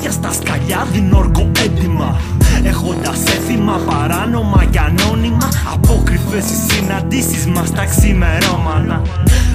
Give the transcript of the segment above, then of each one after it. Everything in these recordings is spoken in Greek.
μάτια στα σκαλιά δίνω όρκο έντιμα, έχοντας έθιμα παράνομα και ανώνυμα, απόκριφες οι συναντήσεις μας τα ξημερώματα.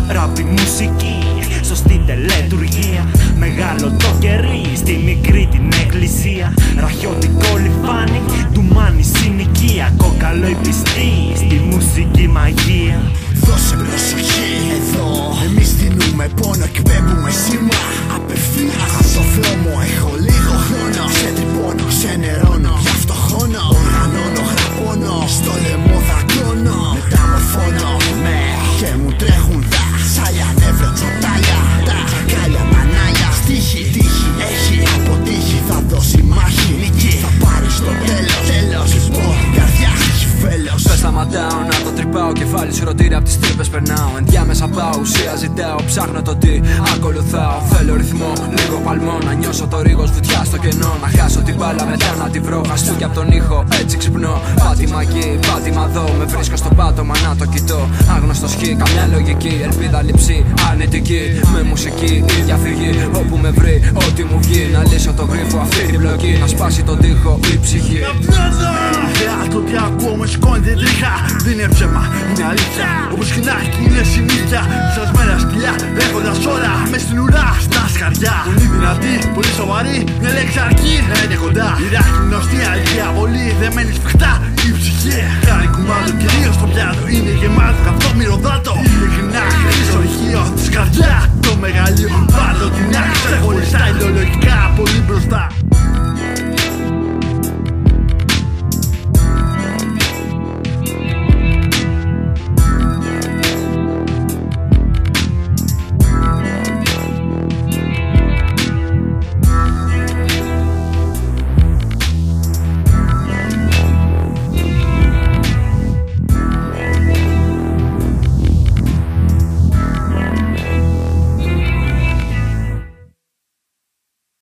Ράπη μουσική, σωστή τελετουργία, μεγάλο το κερί στη μικρή την εκκλησία. Ραχιώτικο λιφάνι, ντουμάνι συνοικία, κόκαλο η πιστή στη μουσική μαγεία. Δώσε προσοχή εδώ, εμείς δίνουμε πόνο, εκπέμπουμε σήμα απευθείας. Απ' το φλόμο έχω λίγο χρόνο, σε τρυπώνω, σε νερώνω, γι' αυτό χώνω. Οργανώνω, γραπώνω, στο λαιμό δαγκώνω. Μεταμορφώνω με και μου τρέχουν τα σάλια, νεύρο, τσοτάλια, τα τσακάλια, μανάλια. Στίχη, τύχη, έχει αποτύχει, θα δώσει μάχη, νίκη, θα πάρει στο τέλος. Τέλος, λοιπόν, καρδιά, έχει φέλος. Δεν σταματάω να το τρυπάω, κεφάλι σου ρωτήρα απ' τις τρύπες περνάω. Ενδιάμεσα πάω, ουσία ζητάω, ψάχνω το τι ακολουθάω. Θέλω ρυθμό, λίγο παλμό, να νιώσω το ρίγος βουτιά στο κενό. Να χάσω την μπάλα μετά να τη βρω, χαστούκι απ' τον ήχο, έτσι ξυπνώ. Πάτημα εκεί, πάτημα εδώ, με βρίσκω στο πάτωμα να το κοιτώ. Άγνωστο χ, καμιά λογική, ελπίδα λειψή, αρνητική. Με μουσική, ίδια φυγή, όπου με βρει, ό,τι μου βγει. Να λύσω το γρίφο αυτή την πλοκή, να σπάσει τον τοίχο η ψυχή. Το τι ακούω με σηκώνει την τρίχα. Δεν είναι ψέμα, είναι αλήθεια. Όπως κοινάκι είναι συνήθεια. Ψασμένα σκυλιά, έχοντας όλα μες στην ουρά, στα σκαριά. Πολύ δυνατή, πολύ σοβαρή, μια λέξη αρκεί. Είναι κοντά, η ράχη γνωστή, αλήθεια πολύ. Δεμένη σφιχτά, η ψυχή. Κάνει κουμάντο κυρίως στο πιάτο. Είναι γεμάτο καυτό μυρωδάτο. Είναι